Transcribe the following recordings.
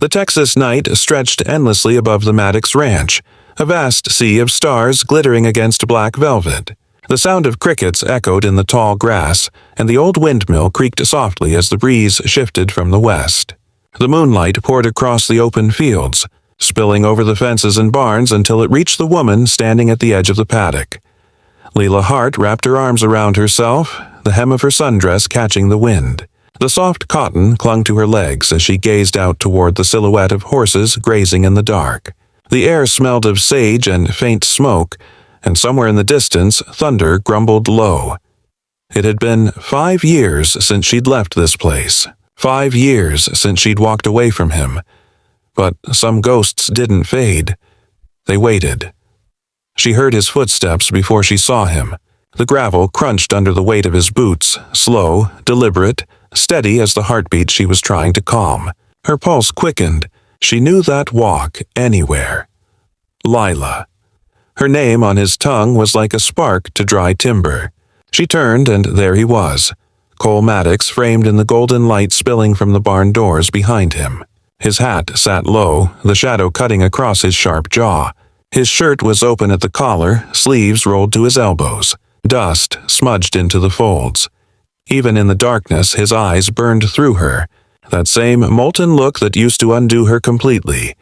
The Texas night stretched endlessly above the Maddox Ranch, a vast sea of stars glittering against black velvet. The sound of crickets echoed in the tall grass, and the old windmill creaked softly as the breeze shifted from the west. The moonlight poured across the open fields, spilling over the fences and barns until it reached the woman standing at the edge of the paddock. Leila Hart wrapped her arms around herself, the hem of her sundress catching the wind. The soft cotton clung to her legs as she gazed out toward the silhouette of horses grazing in the dark. The air smelled of sage and faint smoke, and somewhere in the distance thunder grumbled low. It had been 5 years since she'd left this place, 5 years since she'd walked away from him. But some ghosts didn't fade. They waited. She heard his footsteps before she saw him. The gravel crunched under the weight of his boots, slow, deliberate, steady as the heartbeat she was trying to calm. Her pulse quickened. She knew that walk anywhere. Lila. Her name on his tongue was like a spark to dry timber. She turned, and there he was, Cole Maddox framed in the golden light spilling from the barn doors behind him. His hat sat low, the shadow cutting across his sharp jaw. His shirt was open at the collar, sleeves rolled to his elbows. Dust smudged into the folds. Even in the darkness, his eyes burned through her, that same molten look that used to undo her completely.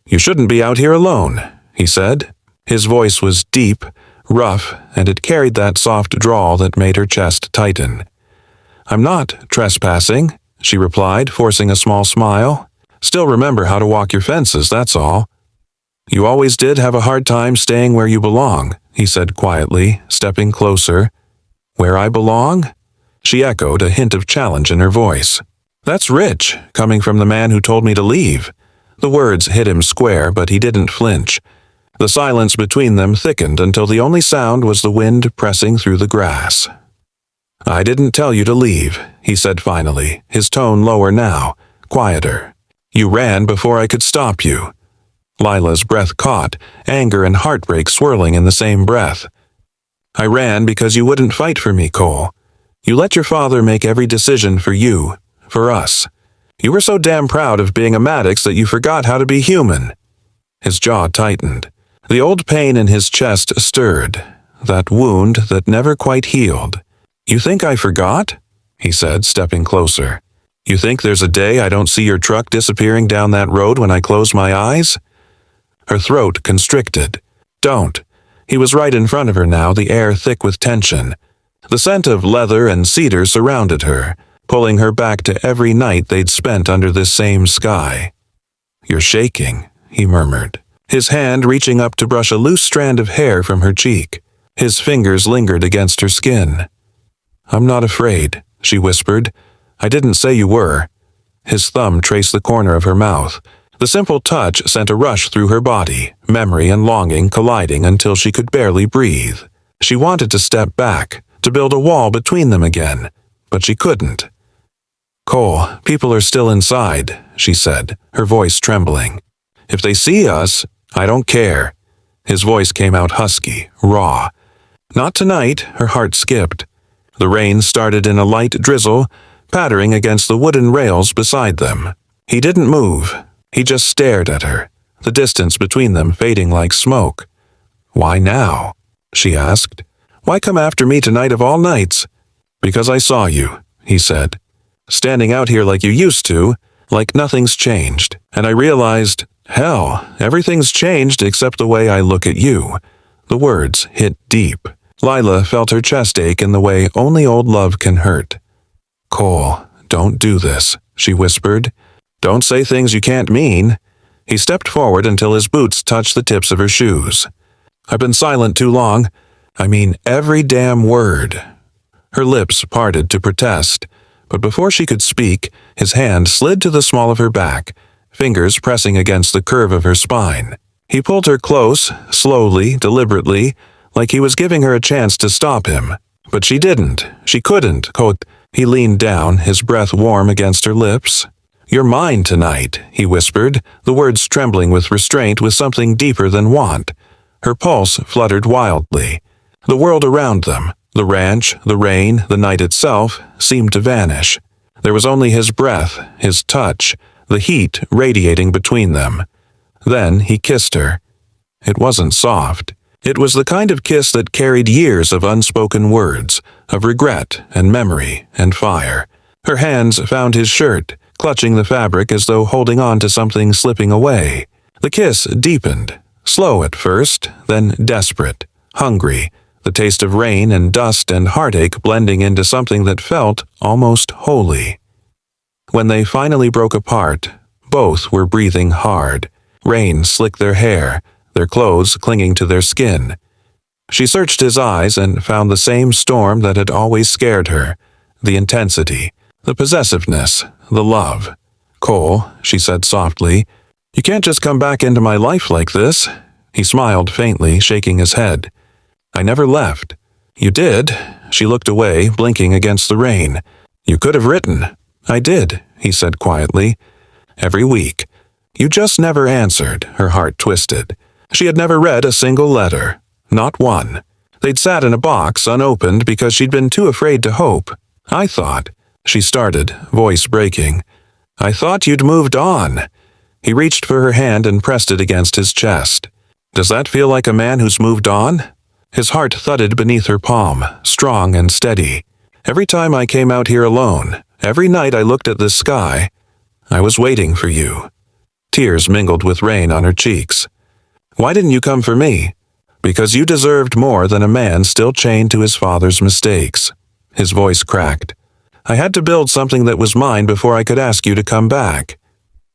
"You shouldn't be out here alone," he said. His voice was deep, rough, and it carried that soft drawl that made her chest tighten. "I'm not trespassing," she replied, forcing a small smile. "Still remember how to walk your fences, that's all." "You always did have a hard time staying where you belong," he said quietly, stepping closer. "Where I belong?" She echoed, a hint of challenge in her voice. "That's rich, coming from the man who told me to leave." The words hit him square, but he didn't flinch. The silence between them thickened until the only sound was the wind pressing through the grass. "I didn't tell you to leave," he said finally, his tone lower now, quieter. "You ran before I could stop you." Lila's breath caught, anger and heartbreak swirling in the same breath. "I ran because you wouldn't fight for me, Cole. You let your father make every decision for you, for us. You were so damn proud of being a Maddox that you forgot how to be human." His jaw tightened. The old pain in his chest stirred, that wound that never quite healed. "You think I forgot?" he said, stepping closer. "You think there's a day I don't see your truck disappearing down that road when I close my eyes?" Her throat constricted. "Don't." He was right in front of her now, the air thick with tension. The scent of leather and cedar surrounded her, pulling her back to every night they'd spent under this same sky. "You're shaking," he murmured, his hand reaching up to brush a loose strand of hair from her cheek. His fingers lingered against her skin. "I'm not afraid," she whispered. "I didn't say you were." His thumb traced the corner of her mouth. The simple touch sent a rush through her body, memory and longing colliding until she could barely breathe. She wanted to step back, to build a wall between them again, but she couldn't. "Cole, people are still inside," she said, her voice trembling. "If they see us, I don't care." His voice came out husky, raw. "Not tonight," her heart skipped. The rain started in a light drizzle, pattering against the wooden rails beside them. He didn't move. He just stared at her, the distance between them fading like smoke. "Why now?" she asked. "Why come after me tonight of all nights?" "Because I saw you," he said. "Standing out here like you used to, like nothing's changed. And I realized, hell, everything's changed except the way I look at you." The words hit deep. Lila felt her chest ache in the way only old love can hurt. "Cole, don't do this," she whispered. "Don't say things you can't mean." He stepped forward until his boots touched the tips of her shoes. "I've been silent too long. I mean every damn word." Her lips parted to protest, but before she could speak, his hand slid to the small of her back, fingers pressing against the curve of her spine. He pulled her close, slowly, deliberately, like he was giving her a chance to stop him. But she didn't. She couldn't. He leaned down, his breath warm against her lips. "You're mine tonight," he whispered, the words trembling with restraint, with something deeper than want. Her pulse fluttered wildly. The world around them, the ranch, the rain, the night itself, seemed to vanish. There was only his breath, his touch, the heat radiating between them. Then he kissed her. It wasn't soft. It was the kind of kiss that carried years of unspoken words, of regret and memory and fire. Her hands found his shirt, clutching the fabric as though holding on to something slipping away. The kiss deepened, slow at first, then desperate, hungry, the taste of rain and dust and heartache blending into something that felt almost holy. When they finally broke apart, both were breathing hard. Rain slicked their hair, their clothes clinging to their skin. She searched his eyes and found the same storm that had always scared her, the intensity, the possessiveness, the love. "Cole," she said softly, "you can't just come back into my life like this." He smiled faintly, shaking his head. "I never left." "You did." She looked away, blinking against the rain. "You could have written." "I did," he said quietly. "Every week." "You just never answered," her heart twisted. She had never read a single letter. Not one. They'd sat in a box, unopened, because she'd been too afraid to hope. "I thought," she started, voice breaking. "I thought you'd moved on." He reached for her hand and pressed it against his chest. "Does that feel like a man who's moved on?" His heart thudded beneath her palm, strong and steady. "Every time I came out here alone, every night I looked at this sky, I was waiting for you." Tears mingled with rain on her cheeks. "Why didn't you come for me?" "Because you deserved more than a man still chained to his father's mistakes." His voice cracked. "I had to build something that was mine before I could ask you to come back."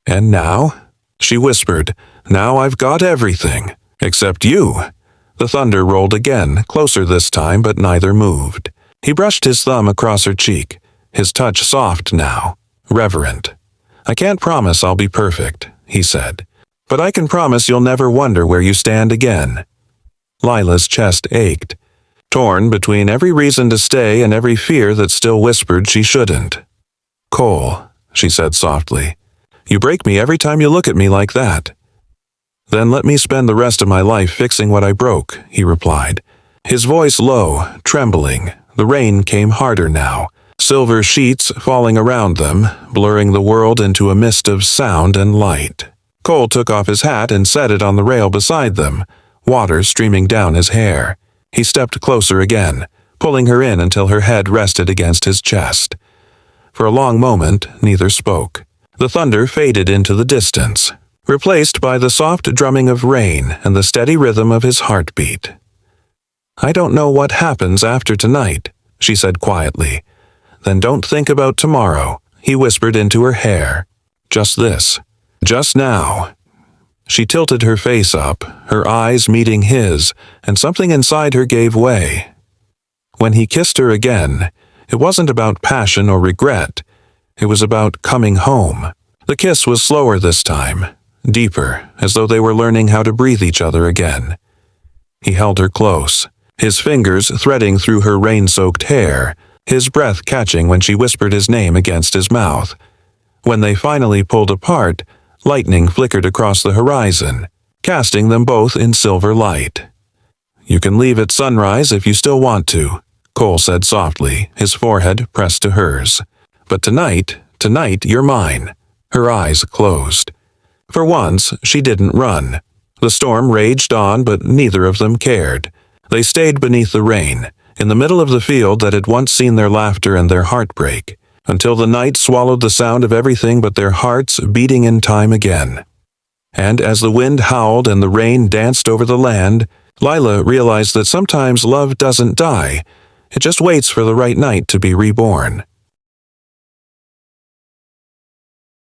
"And now?" She whispered, "Now I've got everything. Except you." The thunder rolled again, closer this time, but neither moved. He brushed his thumb across her cheek, his touch soft now, reverent. "I can't promise I'll be perfect," he said, "but I can promise you'll never wonder where you stand again." Lila's chest ached, torn between every reason to stay and every fear that still whispered she shouldn't. "Cole," she said softly, "you break me every time you look at me like that." "Then let me spend the rest of my life fixing what I broke," he replied. His voice low, trembling. The rain came harder now, silver sheets falling around them, blurring the world into a mist of sound and light. Cole took off his hat and set it on the rail beside them, water streaming down his hair. He stepped closer again, pulling her in until her head rested against his chest. For a long moment, neither spoke. The thunder faded into the distance, replaced by the soft drumming of rain and the steady rhythm of his heartbeat. "I don't know what happens after tonight," she said quietly. "Then don't think about tomorrow," he whispered into her hair. "Just this. Just now." She tilted her face up, her eyes meeting his, and something inside her gave way. When he kissed her again, it wasn't about passion or regret. It was about coming home. The kiss was slower this time, deeper, as though they were learning how to breathe each other again. He held her close, his fingers threading through her rain-soaked hair, his breath catching when she whispered his name against his mouth. When they finally pulled apart, lightning flickered across the horizon, casting them both in silver light. "You can leave at sunrise if you still want to," Cole said softly, his forehead pressed to hers. "But tonight, you're mine." Her eyes closed. For once, she didn't run. The storm raged on, but neither of them cared. They stayed beneath the rain, in the middle of the field that had once seen their laughter and their heartbreak, until the night swallowed the sound of everything but their hearts beating in time again. And as the wind howled and the rain danced over the land, Lila realized that sometimes love doesn't die. It just waits for the right night to be reborn.